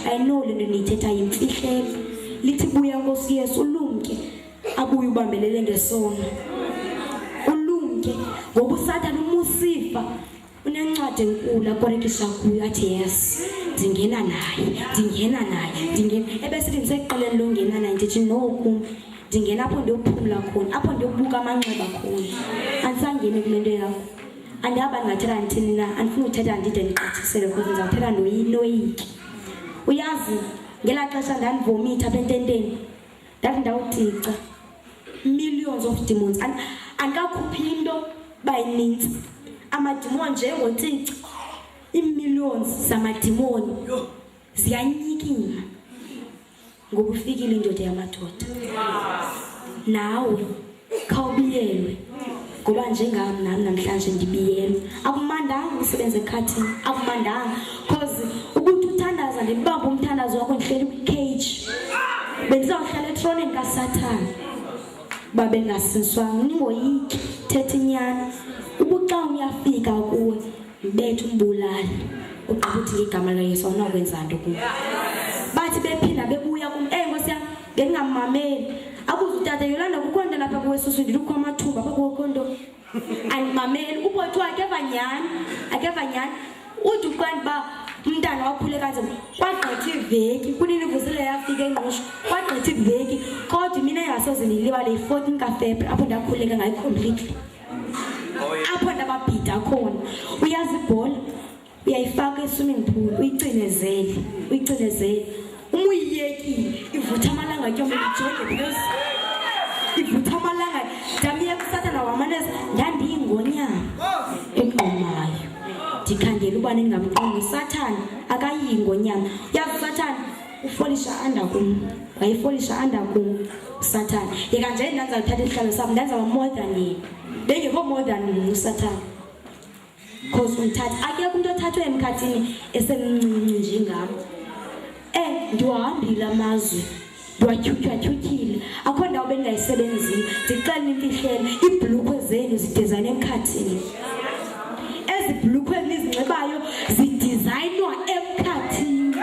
I know lento nithetha yimfihlelo. Lithi buya Nkosi Yesu ulumke abuye ubambelele ngesono. Ulumke ngoba uSathane umusifa unencwadi enkulu akorekisha kuyo athi yes ndingena naye ebese ndiseqeleni lo ngena naye ndithi no ndingena apho ndiyophumula khona apho ndiyobuka amanxeba khona ansangene kulento yakho andihamba ngathela ndithini na andifuna uthetha ndide ndiqathisele because ndizawuthetha noyiki uyazi ngela xesha ndandivomitha apha ententeni ndathi ndawutica millions of demons andikakhuphi into bayininzi amadimoni njengotica iimillions zamadimoni ziyanyikima ngoba ufikile indoda yamadoda nawe khawubiyelwe ngoba njengami nami namhlanje ndibiyelwe akumandanga usebenze ekhathini akumandanga because ukuthi uthandaza ndibamba umthandazo wakho ndihleli kwicage bendizawuhlala etroneni kaSathane babe ngasinswanga ningoyiki thetha inyani ubuxa uyafika kuwe mbethe umbulali ugqiba uthi ngegama laYesu awunakwenza nto kuwe bathi bephinda bebuya kum Nkosi yami ngingamameli akuze utata Yolanda kukhonda lapha kuwesusu ndilukho amathumba apha kuwekhondo andimameli ubhothi wakhe akeva nyani uthi uqanda ba umntana waphule kanzima kwagqitha iveki kunini vusile yafika engqosho kwagqitha iveki kodwa mina engasoze nilibale i-14 kaFebruary apho ndakhuleka ngayo completely apho ndababhida khona uyazi ibhola uyayifaka eswimming pool uyicinezele umuyiyekile ivutha amalanga tyombe ijonge because ivutha amalanga ndamiye kuSathane wamanesi ndandiyingonyama egqumayo ndikhangela uba ningamqongi uSathane akayingonyama yazi uSathane ufolisha andakum wayifolisha andakum uSathane yeka nje ndandizawuthatha isihlalo sami ndandizaba more than yena bengekho more than uSathane because unthatha akekho umuntu othathwe emkhathini esemncinci njengami ndiwahambile amazwe ndiwatyhutywatyhutyile akho ndawo bendingayisebenzile ndixelele imfihlelo iibhulukhwe zenu zidizayinwa emkhathini ezi bhulukhwe nizinxibayo zidizayinwa emkhathini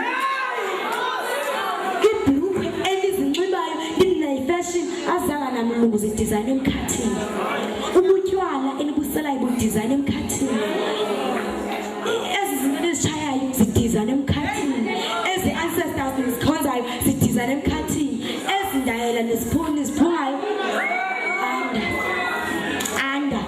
iibhulukhwe enizinxibayo ninayifashion azanga namlungu zidizayinwa emkhathini ubutywala enibuselayo budizayinwa emkhathini ezi zinto ezitshayayo zidizayinwa emkhathini ezi ancestors nizikhonzayo zidizayinwa emkhathini ezi ndayela niziphungayo anda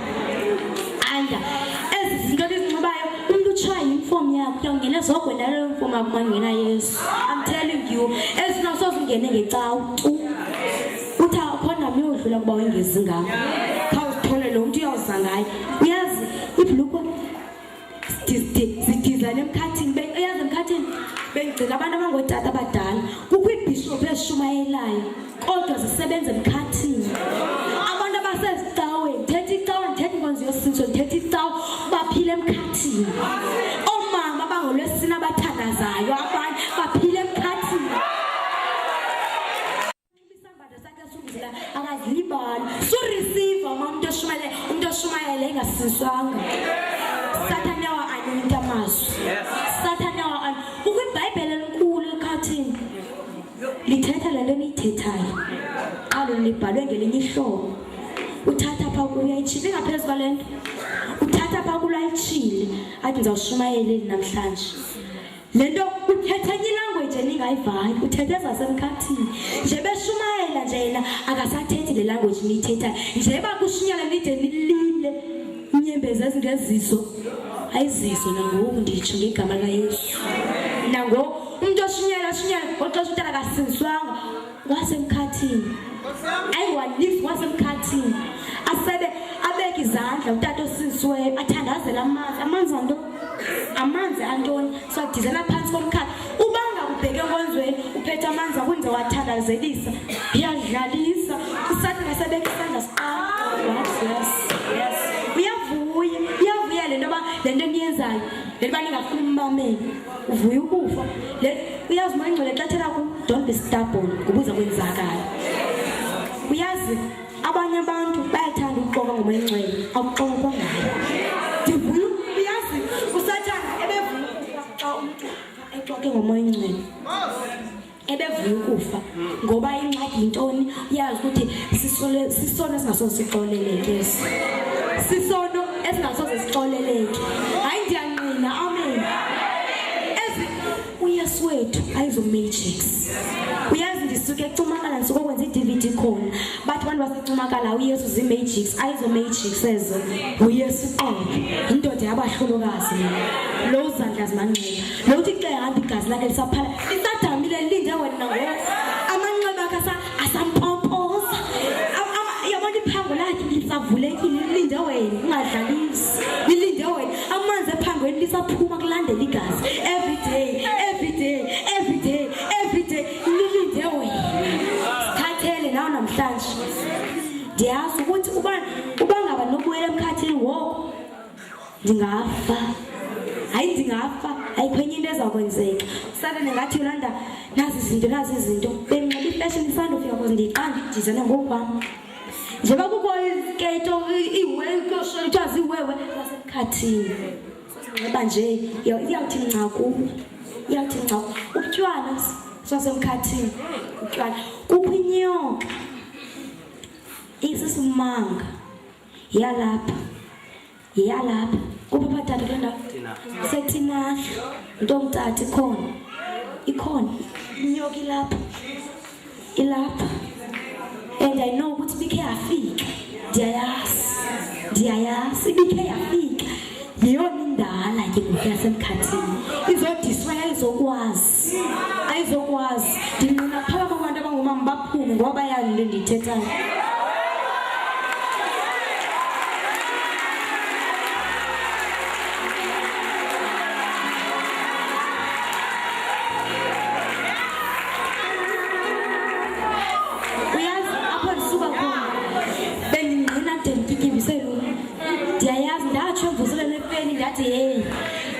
ezi zinto nizinxibayo umuntu utshaya uniform yakho uyawungena zogwenda leyo uniform yakho mangena Yesu I'm telling you ezi nasoze ungene ngecawu uthi akhona miyodlula kuba wengezi ngako khawuzithole lo muntu uyawuza ngayo uyazi ibhulukhwe zidizayinwa emkhathini uyazi emkhathini bengicela abantu abangootata abadala kukho iibhishophu ezishumayelayo kodwa zisebenza emkhathini abantu abasezicaweni thetha icawa ndithetha inkonzo yosinzo ndithetha icawa baphile emkhathini oomama abangolwesini abathandazayo abanye baphile emkhathini akazilibali sureceive umuntu oshumayele engasinswanga Sathane wa-anointa amazwi Sathane kukho iBhayibheli elikhulu ekhathini lithetha le nto niyithethayo alo libhalwe ngelinye ihlobo uthatha pha uyayitshile ngaphezu kwale nto uthatha pha kulo ayitshile athi ndizawushumayeleni namhlanje le nto uthetha enye ilanguage eningayivayo uthetha ezasemkhathini nje beshumayela nje yena akasathethi le language niyithethayo nje bakushunyala nide nilile inyembezi ezingezizo ayizizo nangoku nditsho ngegama laYesu nangoku umuntu oshunyala ngoxesha utata akasinswanga wasemkhathini ayiwalifu wasemkhathini asebe abeka izandla utata osinsiweyo athandazela amanzi anto amanzi antoni sadizana phansi komkhathi ubanga ubheke enkonzweni uphethe amanzi akunze wathandazelisa iyadlalisa uSathane asebeka isandla siqala yes uyavuya le nto niyenzayo le nto ningafuni ummamele uvuya ukufa uyazi mangcwele xa thela ku don't be stubborn ngoba uza kwenzakala uyazi abanye abantu bayathanda ukuxoka ngomengcwele akuxoka ngayo ndivuya uyazi uSathane ebevuya xa umuntu uxoxe ngomoya ongcwele ebevuya ukufa ngoba ingxaki intoni uyazi ukuthi sisono esingasoze sixoleleke sisono esingasoze sixoleleke hayi ndiyanqina amen uyesu wethu ayizo-magics uyazi ndisuke eCumakala ndisuke okwenza i-DVD khona bathi abantu baseCumakala uyesu zii-magics ayizo-magics ezo uyesu qolo indoda yabahlolokazi lo zandla zimanxeba lo uthi xa ehamba igazi lakhe lisaphala lisadamile lilinde wena nangoku amanxeba akhe asampompoza yabona iphango lakhe lisavulekile lilinde wena ungadlalisi lilinde wena amanzi ephangweni lisaphuma kulandela igazi every day lilinde wena sithathele nawe namhlanje ndiyazi ukuthi uba ngaba nokubuyela emkhathini woko ndingafa ayikwenye into ezakwenzeka Saturday ngathi Yolanda nazi izinto benqaba ifashion isandofika because ndiqanda idizana ngokwami njengoba kukho isketo iwenkosho uthazi iwewe lasemkhathini ngoba nje iyawuthi ncaku utywala sasemkhathini utywala kukho inyoka isisimanga yalapha kuba batata kulenda setina ntomtata ikhona inyoka ilapha and I know ukuthi bikhe yafika ndiyayazi ibikhe yafika yiyona indala ke ngoku yasemkhathini izodiswa ayizokwazi ndinqina phaka kwabantu abangomama baphume ngoba bayazi le ndiyithethayo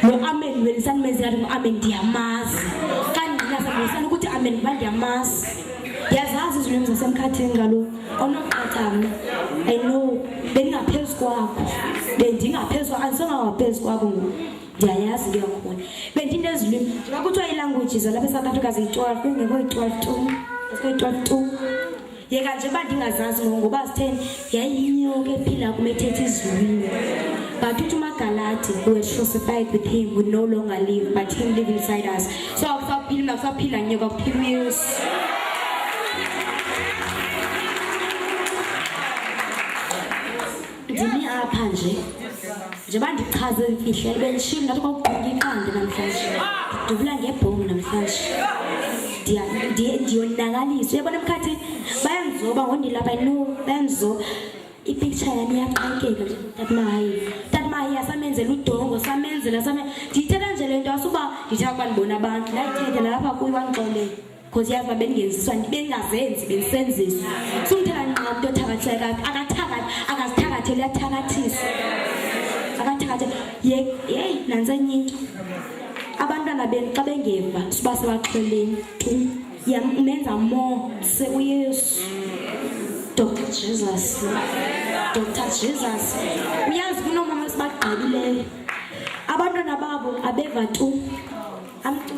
lo amen welisanimenzela ngo-amen ndiyamazi kaninasanisana ukuthi amen bandiyamazi ndiyazazi izilwimi zasemkhathini kaloku onoqathana I know bendingaphezu kwakho andisongawaphezu kwakho ngoku ndiyayazi into yakhona bendinto ezilwimi njengoba kuthiwa iilanguages zalapha eSouth Africa ziyi-12 kungekho i-12 tu yeka nje uba ndingazazi ngoba zitheni yayinyoka ephila kumethetha izilwimi but uthi umagalati who was crucified with him would no longer live but him live inside us so akusaphila nyoka kuphila uyesu ndimi apha njengoba ndichaze imfihlo bendishilo ndathi kwakugqonga iqanda namhlanje ndidubula ngebhongo namhlanje ndiyonakalisa uyabona emkhathini bayandizoba ngondilapha bayandizoba ipicture yami iyaqhakeka nje tati mahayi asamenzela udongo ndiyithetha nje le nto asuba ndithetha ukuba ndibona abantu ndayithetha nalapha kuyo wandixolela because yazi uba bendingenziswa bengazenzi bendisenziswa sumthela nqa umntu othakathekayo akazithakatheli uyathakathisa akathakatheli yeyi nantsenye into abantwana benu xa bengeva suba sebaxheleni menza more se uyesu Dr. Jesus uyazi kunomama esibagqabileyo abantwana babo abeva tu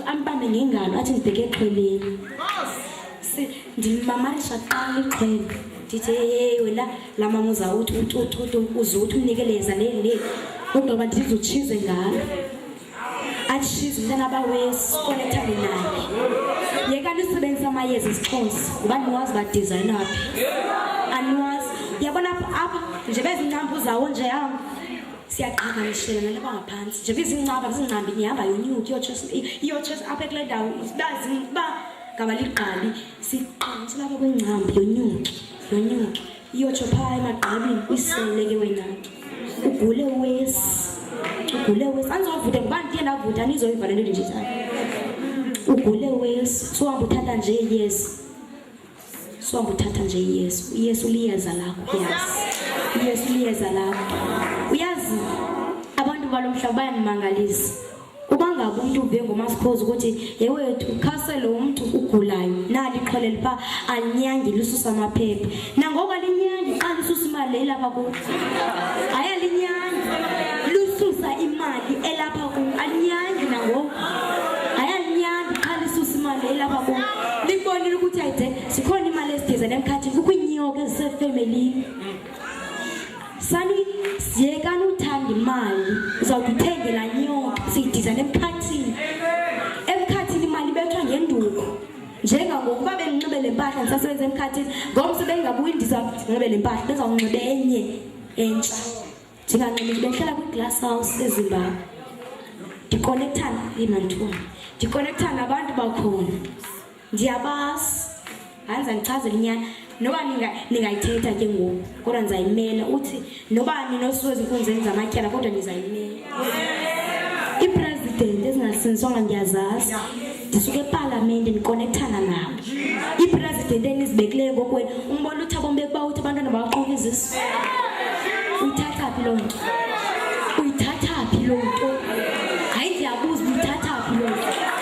ambambe ngengalo athi ndibheke exhweleni ndimamarisha qala ixhwele ndithi hey wena la mama uzawuthi uzuthi unikeleza leli kodwa ndizotshize ngalo atshize umntana bawesi connectane naye yeka nisebenzisa amayeza esixhosa ngoba niwazi badizayina phi aniwazi yabona apha nje bezincambu zawo nje yam siyaqhagamishela nalapha ngaphansi nje bezincambi nihamba yonyuki iyochesa apha kule ndawo uba ngaba liqali siqinise lapha kwincambi yonyuki iyotsho phaa emagqabini uyisele ke wena ugule wesi andizovuda ngoba ndiye ndavuda nizoyiva le nto ndithethayo ugule wesi sohamba uthatha nje yesu uyesu liyeza lakho uyazi abantu balo mhlaba bayanimangalisa uba ngabe umntu uve ngomasikhozi ukuthi yewethu khasele umntu ugulayo nali iqholele phaa alinyangi lisusa amaphepha nangoko alinyangi xa lisusa imali elapha kuyo ayalinyangi lisusa imali elapha kuyo alinyangi nangoko ayalinyangi nihambe lapha ku libonile ukuthi ayide sikhona imali esidiza nemkhathini kukho inyoka ezisefamily sani siyekana uthanda imali uzawuthi uthengela nyoka siyidiza nemkhathini emkhathini imali bethwa ngenduku njengangokuba benginxibe lempahla ngisasebenza emkhathini ngomse bengabuyi ndizakunxibe lempahla bezawunxibe enye entsha njenganxibe behlala kwi-glass house eZimbabwe ndiconnectana imantuna ndiconnectana nabantu bakhona ndiyabazi hanza ngichazela inyani noba ningayithetha ke ngoku kodwa ndizayimela uthi noba ninosiwezi enkundleni zamatyala kodwa ndizayimela ipresident ezingasindiswanga ndiyazazi ndisuke epalamente ndiconnectana nabo ipresident enizibekileyo ngokwenu umbona uthabo mbekuba uthi abantwana baqoka izisu uyithatha phi loo nto uyithatha phi loo nto hayi ndiyabuza uyithatha phi loo nto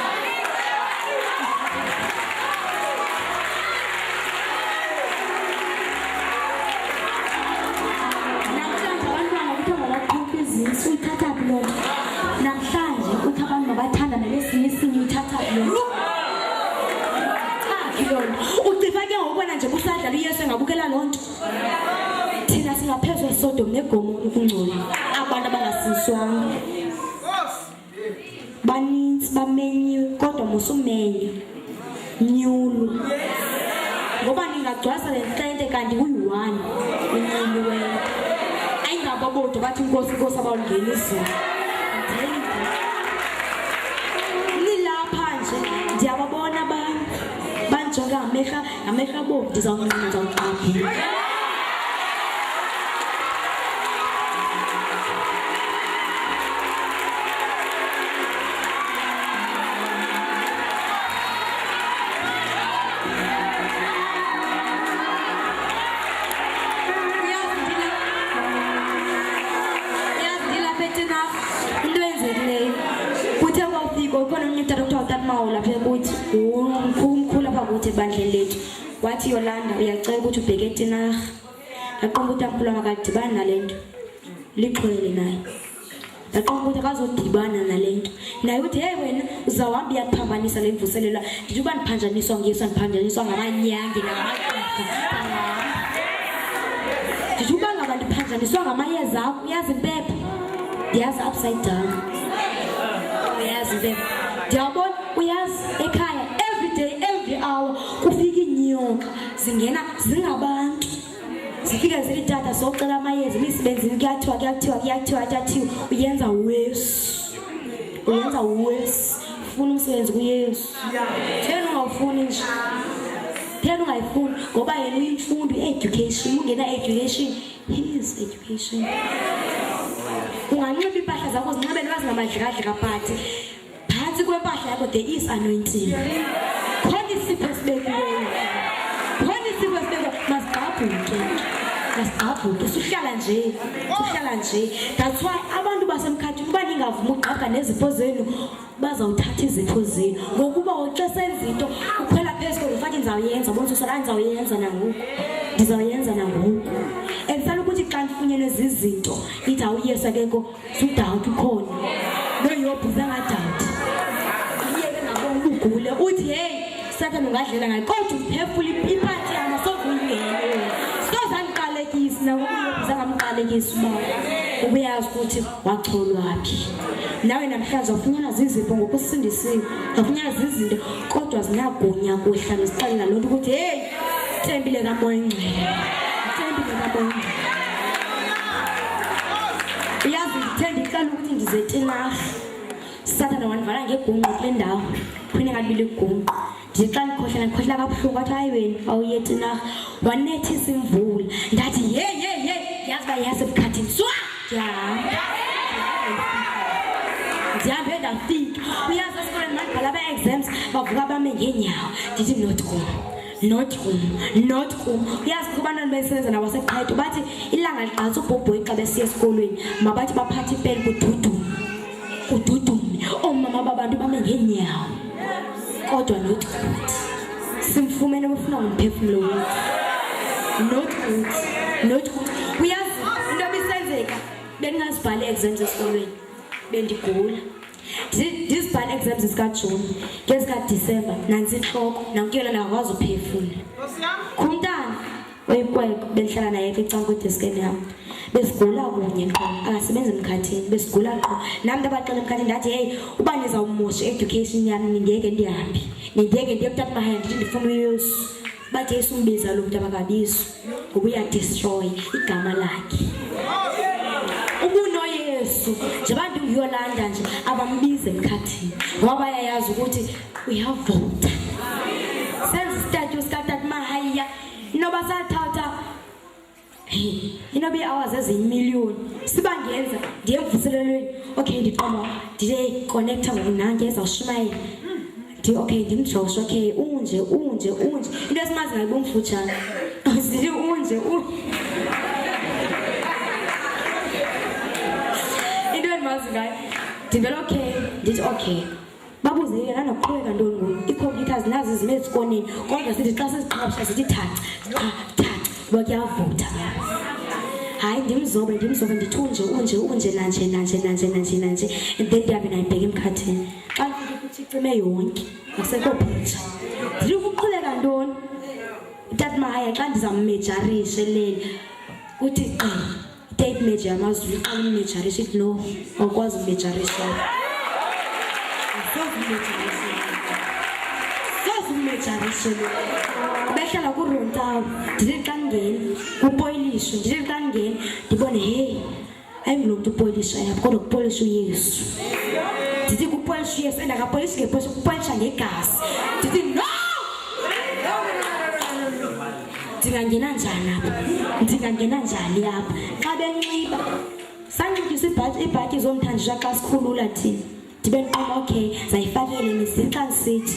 uyithatha phi loo nto namhlanje uthi abantu mabathanda nalesinye isinye uyithatha phi loo nto ucifa ke ngokubona nje kusadlala uyesu engabukela loo nto thina singaphezu eSodom neGomora ukungcola abantu abangasindiswanga baninzi bamenyiwe kodwa musumenye nyulu ngoba ningagcwasa le nhlente kanti kuyi-1 unyeliweyo ayingababodwa bathi inkosi abawungenizwa nilapha nje ndiyababona banjonga ngamehla abovu ndizawunqina ndizawuqapha umkhulu apha kuthi ebandleni lethu wathi Yolanda uyacela ukuthi ubheke eTinarha aqomba ukuthi amkhulu makadibana nale nto lixhwele naye aqomba ukuthi akazodibana nale nto naye uthi hey wena uzawuhamba iyaphambanisa le mvuselelo ndithi uba ndiphanjaniswa ngeso ndiphanjaniswa ngamanyange namaqhafa ndithi uba ngaba ndiphanjaniswa ngamayeza akho uyazi impepha ndiyazi upside down uyazi impepha ndiyabona uyazi ekhaya every day every hour kufika inyoka zingena zingabantu zifika zithi tata socela amayeza imisebenzini kuyathiwa uyenza worse ufuna umsebenzi kuYesu thena ungawufuni nje thena ungayifuni ngoba yena uyimfundo i-education ungena education his education unganxiba impahla zakho zinxibele bazingamadlikadlika phathi phansi kwempahla yakho there is anointing khona isipho esibekiweyo masigqabhuke suhlala nje that's why abantu basemkhathini uba ningavuma ugqabha nezipho zenu bazawuthatha izipho zenu ngokuba uxesa izinto ukhwela phezulu ufake ndizawuyenza bonke usala ndizawuyenza nangoku endisala ukuthi xa ndifunyenwe zizinto ithi awuyesu akekho sudawuthi ukhona noyobhuza ngadawuthi uyeke ngabona ugule uthi hey Satan ungadlela ngayo kodwa uphefula iphathi yami sokuyingene sozangiqalekisa nakuyobhuza ngamqalekisa uba uyazi ukuthi wacholwaphi nawe namhlanje ufunyana zizipho ngokusindisiwe ufunyana zizinto kodwa zinagunya kuhlala siqalela lonto ukuthi hey thembile kamoya ingcwele uyazi ngithemba iqala ukuthi ndize eTinarha Satan wandivala ngegunqa kule ndawo khona ngabili igunqa ndixa ndikhohla kabuhlungu athi hayi wena awuye eTinarha wanethisa imvula ndathi hey yazi ba yasebukhathini swa ndihambe ndafika uyazi esikoleni mandibhala ama-exams bavuka bame ngeenyawo ndithi not kum uyazi kubantwana besebenza nabaseqhayithi bathi ilanga liqatsa ubhobhoyi xa besiya esikolweni mabathi baphathe ipeni kududume oomama babantu bame ngeenyawo kodwa not good simfumene ufuna ngumphefumlo wethu not good uyazi into ebisenzeka bendingazibhali exams esikolweni bendigula ndizibhala exams zikaJuni ngezikaDisemba nansi inhloko nankuyona nakwazi uphefumula khumntana oyikweko bendihlala naye ecanga kwideskeni yam besigula kunye qho akasebenzi emkhathini besigula qho nami ndabaxela emkhathini ndathi hey uba nizawumosha education yami nindiyeke ndihambe nindiyeke ndiye kutata mahaya ndithi ndifuna uyesu bathi yesu umbiza lo muntu abakabizwa ngoba uyadestroy igama lakhe ubunoyesu nje abantu ngiyolanda nje abambize emkhathini ngoba bayayazi ukuthi uyavota senze istatue sikatata mahaya inoba sathatha inoba ii-hours eziyimiliyoni sibangenza ndiye emvuselelweni okay ndiqoma ndiye connecta nanke ezawushumayela okay ndimjosho okay unje into esimazi ngayo bomfutshane zithi unje into endimazi ngayo ndivele okay ndithi okay babuze yena nokuqhubeka ntoni ngoku iikhompyutha zinazo izime ezikoneni kodwa sithi xa siziqhabisha sithi thaca kuba kuyavutha hayi ndimzobe ndithi unje nanje and then ndihambe nayibheka emkhathini xa ndifike ukuthi icime yonke akusekho phetsha ndithi ukuqhubeka ntoni utata mahaya xa ndizammejarishe leli kuthi tape major yamazulu xa ummejarishe ithi no awukwazi ummejarisha behlala kurontawo ndithi xa ngeni upoyilisho ndithi xa ngeni ndibone hey ayingulo muntu upoyilisha yabo kodwa kupoyilisha uyesu ndithi kupoyilisha uyesu endakapoyilisha ngepoyilisha kupoyilisha ngegazi ndithi no ndingangena njani apha xa benxiba sanxityisa ibhatyi zomthanjiswa xa sikhulula thina ndibe ndiqoma okay zayifakele nisixa ndisithi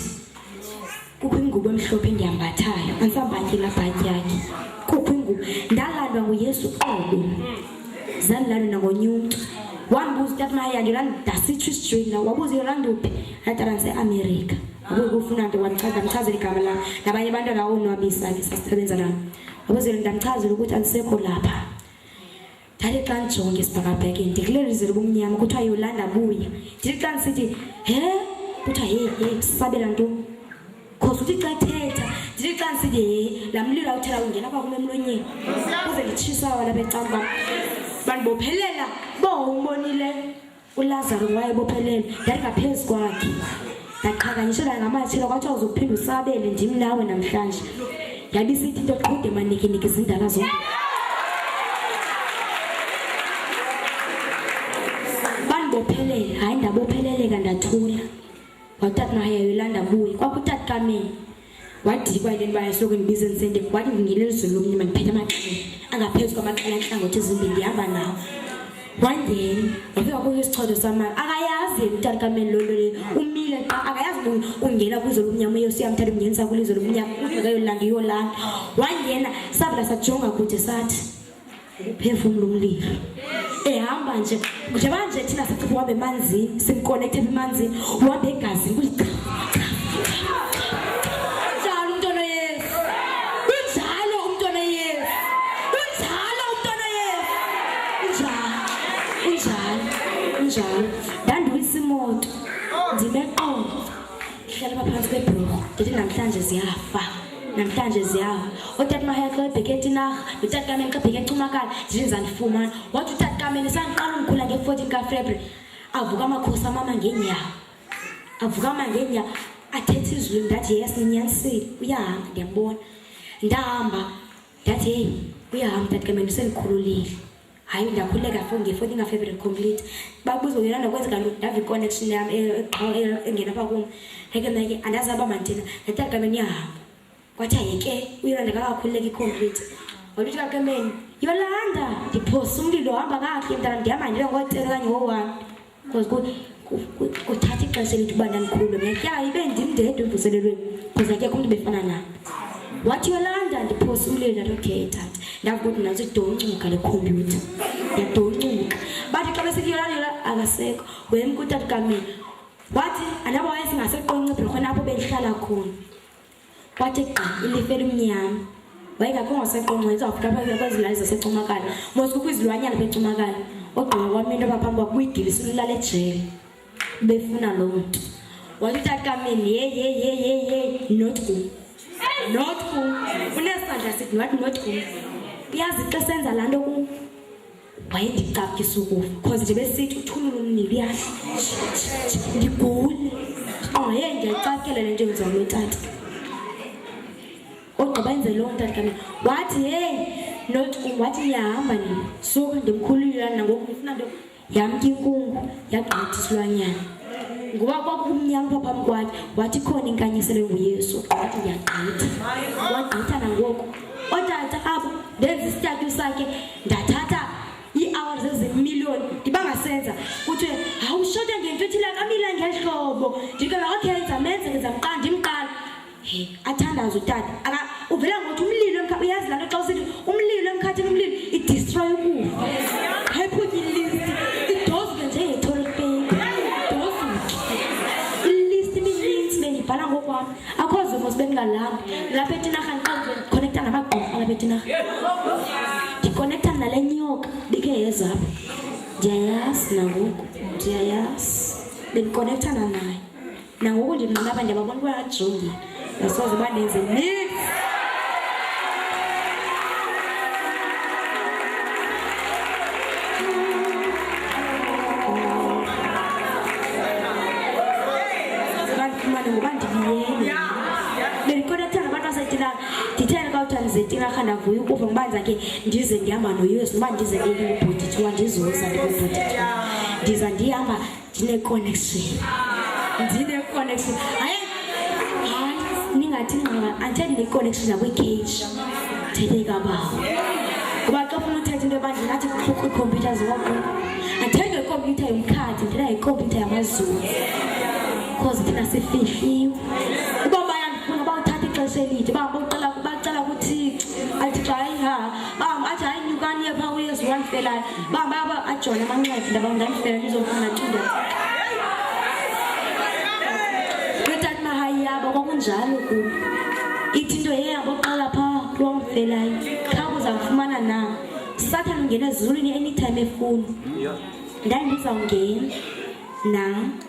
kukho ingubo emhlophe endiyambathayo andisambathi laa bhatyi yakhe kukho ingubo ndalandwa nguyesu qobo zandilandwa nangomnye umntu wandibuza utata mahaya ndasitsho istrina wabuza yolanduphi atala ndiseAmerica wabuza kufuna nto ndamchazela igama lam nabanye abantwana awonwabisa ke sasisebenza nabo wabuzela ndamchazela ukuthi andisekho lapha ndathi xa ndijonge esibhakabhekeni ndikulelizela ubumnyama kuthiwa yolanda buya ndithi xa ndisithi kuthiwa hey sisabela nto khosi uthi xa thetha ndithi xa ndisithi laa mlilo awuthela ungena apha kum emlonyeni kuze nditshisa lapha ecamba bandibophelela umbonile uLazaro wayebophelele ndathi ngaphezu kwakhe ndaqhakanyishelwa ngamatshela kwathiwa uzophinda usabele ndim nawe namhlanje yabe isithi into qhude manikiniki zindala zonke bandibophelele hayi ndabopheleleka ndathula watata mahaya yolanda buye kwakutata kameni wadikwa yile nto bayahloko ndibize ndisende wathi ngingile elizweni lomnyama ndiphethe amaqele angaphezu kwamaqele antlangothi ezimbini ndihamba nawo wangena wafika kuyo isichotho samali akayazi utata kameni lolole umile xa akayazi ungena kwizwe lomnyama uyesu uyamthatha umngenisa kwilizwe lomnyama ungekayolanda iyolanda wangena savela sajonga kude sathi uphefumula umlilo ehamba nje njengoba nje thina sithi uhambe emanzini simconnecte emanzini uhambe egazini kunjalo umntwana Yesu kunjalo umntwana Yesu kunjalo ndandiwisa imoto ndineqondo ndihlala phansi kwebhulorho ndithi namhlanje ziyafa utata mahaya xa ebheke etinarha notata kameni xa ebheke ecumakala ndithi ndizandifumana wathi utata kameni sandiqala umkhula nge-14 kaFebruary avuka amakhosi amama ngeenyawo athethe izulu ndathi yes ninyanisile uyahamba ndiyambona ndahamba ndathi hey uyahamba utata kameni usendikhululile hayi ndakhululeka nge-14 kaFebruary complete babuza yena ndakwenza ndava i-connection yam engena apha kum eke andazi aba mandina natata kameni uyahamba kwathi ayeke uyolanda kakakhululeka ikhompyutha waluthi kakameni yolanda ndiphosa umlilo hamba kakuhle mntana ndihamba ndile ngocela kanye ngo-1 because kuthatha ixesha elithi uba ndandikhulule ngekya ibe ndimndedwa emvuselelweni because akekho umntu befana nam wathi yolanda ndiphosa umlilo ndathi okay tata ndakuthi nazo idoncuka le khompyutha yadoncuka bathi xa besithi yolanda akasekho wemka utata kameni wathi anabo wayesingaseqonce khona apho bendihlala khona wathi ilife elimnyama wayengakho ngaseqonce izawufika apha kwezilali zasecumakala mos kukho izilwanyana becumakala ogqiba kwami into abaphambi kwakuyigilisa ulala ejele befuna lo muntu. Wathi utakamini hey not good. Not good. Unesandla sithi ngathi not good. Yazi xa senza la nto ku wayendicapukisa ukufa because nje besithi uthulula umnili yakhe ndigule ngiyacakela le nto yenziwa ngotata ogqiba enze loo nto kami wathi hey not wathi ngiyahamba nini suka ndimkhulula nangoku ngifuna nto yamke inkungu yagqitha isilwanyana ngoba kwakumnyama pha phambi kwakhe wathi khona inkanyiselo nguyesu wathi ngiyagqitha wagqitha nangoku otata apho ndenza isitatu sakhe ndathatha ii-hours ezimiliyoni ndibangasenza kuthiwe awushote ngento ethile kamila ngehlobo ndikela okay ndizamenza ndizamqala ndimqala athandaza utata uvela ngothi umlilo uyazi laa nto xa usithi umlilo emkhathini umlilo idestroy ukufa hayiphutha ilist idozuke njenge-toilet paper ilist imininzi bendibhala ngokwam akho zimo sibe ndingalambi lapha etinarha ndikonekta namagqorha lapha etinarha ndikonekta nale nyoka bike yezapho ndiyayazi nangoku ndiyayazi bendikonektana naye nangoku ndimnqaba ndiyababona uba ajongile yasoze uba ndenze nix ngoba ndibiyele bendikonektana nabantu basetinarha ndithele kawuthiwa ndizetinarha ndavuya ukufa ngobanza ke ndize ndihamba noyesu uba ndize ndikubhodithiwa ndizuza ndikubhodithiwa ndiza ndihamba ndine-connection hayi ningathi nqa until ndine-connection nakwi-cage thethe kabawo ngoba xa ufuna uthetha into ebandle nathi kuhlukho iikhompyutha ziwakubo andithenge ikhompyutha yomkhathi ndithela ikhompyutha yamazulu because thina sifihliwe uba bayandifuna bawuthatha ixesha elide bacela kuthixo athixo hayi athi hayi nyukani yepha uyesu wandifelayo baba ajone amanxeba ndaba ndandifela ndizofuna cunda betati mahayi yabo kwakunjalo kubo ithi into yeyabo qala phaa lwamfelayo khaba uzawufumana na sathane ungena ezulwini anytime efuna ndandizawungena nam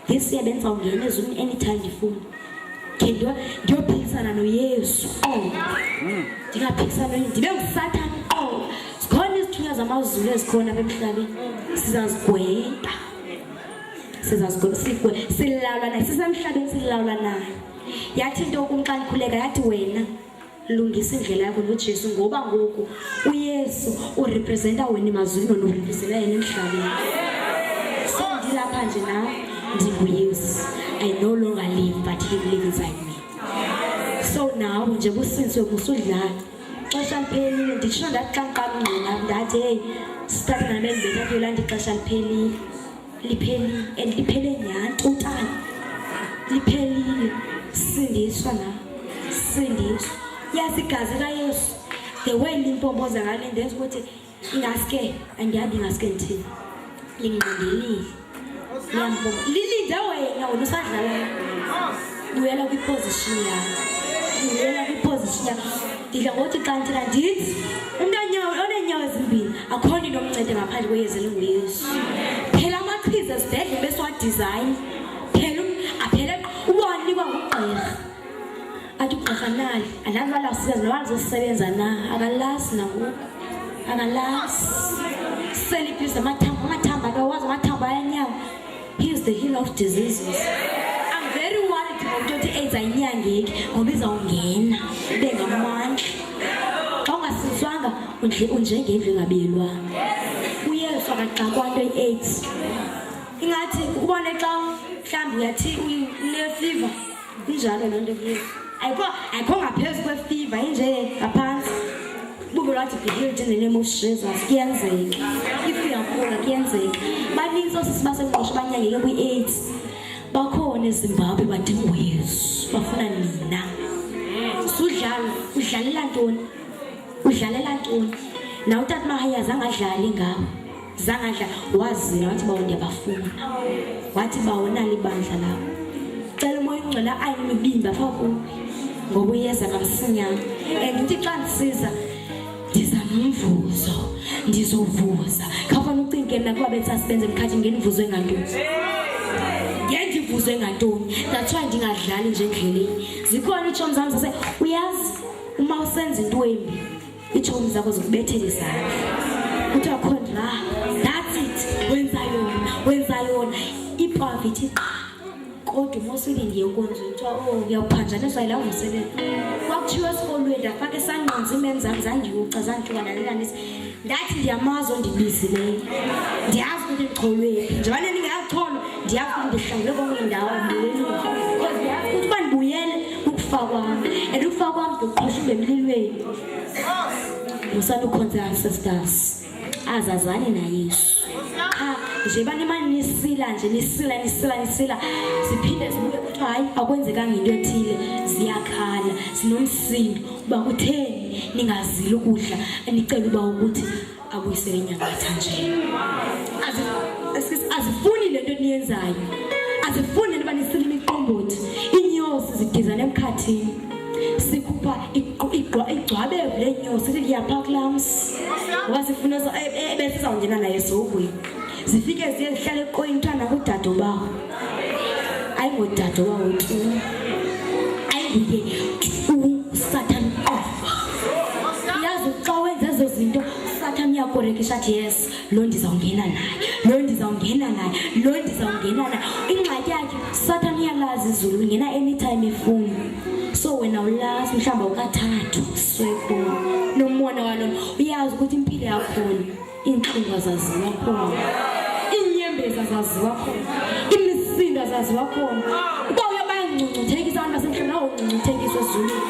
this year bendizawungena ezulwini anytime ndifuna khe ndiyophikisana noyesu ndingaphikisana ndibe ngusathane zikhona izithunywa zamazulu ezikhona apha emhlabeni sizazigweba silawula naye sisemhlabeni silawula naye yathi into kum xa ndikhuleka yathi wena lungisa indlela yakho nojesu ngoba ngoku uyesu urepresenta wena emazulwini wena urepresenta yena emhlabeni so ndilapha nje nam ndinguyesu I no longer live but he lives inside me so now nje businsi yokusudlala xesha liphelile nditsho ndathi xa ndiqamngqina ndathi hey sithathe name ndibethathela ndixesha liphelile liphelile and liphele nyhani totally liphelile sindiswa na sindiswa yazi igazi kayesu the way limpompoza ngale ndenza ukuthi ingaske angiyabi ngaske ndithini linginqondelile liyambomba lilinde wena usadlala buyela kwiposition yakho ndidla ngokuthi xa ndithina ndithi umntu oneenyawo ezimbini akho nto inomncede ngaphandle kweyezi elinguyesu phela amachiza ezibhedle besiwadizayini aphele uwanikwa ngugqirha athi ugqirha nali andazi balasisebenza noba lizosebenza na akalasi nangoku akalasi selibhiza amathambo akawazi amathambo ayanyawo he is the healer of diseases I'm very worried ngomuntu othi AIDS ayinyangeki ngoba izawungena ibe ngamandla xa ungasizwanga unjengendlu engabiyelwanga uyesu akaxakwa nto i-AIDS ingathi ubone xa mhlawumbi uyathi unefiva injalo loo nto kuyesu ayikho ngaphezu kwefiva inje ngaphantsi bube lwathi be healed in the name of Jesus kuyenzeka if uyagula kuyenzeka baninzi osisi basengqosho banyangeke kwi-AIDS bakhona eZimbabwe badinga uyesu bafuna nina udlalela ntoni na utata mahaya zangadlali ngabo zangadlali wazila wathi bawo ndiyabafuna wathi bawona libandla labo cela umoya ungcwele ayimibimba phaa kubi ngoba uyeza kamsinyana and uthi xa ndisiza ndiza nomvuzo ndizovuza khafana ucinge mna kuba betsasibenza emkhathi ngenivuzo engantoni ngibuzwe ngantoni. That's why ndingadlali nje endleleni. Zikhona iitshomi zami zase uyazi uma usenza into embi iitshomi zakho zokubethela izandla. Kuthiwa khona that's it. Wenza yona iprivate kodwa umosile ndiye enkonzweni kuthiwa uyawuphanjaniswa yila umsebenzi. Kwakuthiwa esikolweni ndafaka esanqanzi imenzange zandiwuca zandihlukananelanisi. Ndathi ndiyamazi ondibizileyo. Ndiyazi ukuthi ndixolweni. Njengoba ndingayacholo ndiyazi ukuthi ndihlangule konke indawo mbuleleni. Because ndiyazi ukuthi uba ndibuyele ukufa kwami. And ukufa kwami ndoqhosha emlilweni. Musana ukhonza sisters. Azazane na Yesu. Nje banemani nisila siphinde sibuye ukuthi hayi akwenzekanga into ethile ziyakhala sinomsindo kuba kutheni ningazili ukudla anicela uba ukuthi abuyisele inyanga nje azifuni lento eniyenzayo azifuni niba nisile imiqombothi inyosi zidizana emkhathini sikhupha igcwabe lenyosi liyapha klams ngoba sifuna bese sizawungena naye sogwini zifike ziye zihlale eqoyini uthanda kudado bawo ayingodado bawo tu ayinguye uSathane yazi xa wenza ezo zinto uSathane uyakorekisha athi yes lo ndizawungena naye ingxaki yakhe uSathane uyalazi izulu ngena anytime efuna so wena ulazi mhlawumbe ukathathu sweko nomona walona uyazi ukuthi impilo yakhona inhlungu zaziwa khona inyembezi zaziwa khona imisindo zaziwa khona uba uyabayangcungcuthekisa abantu basemhlabeni awungcungcuthekiswa ezulwini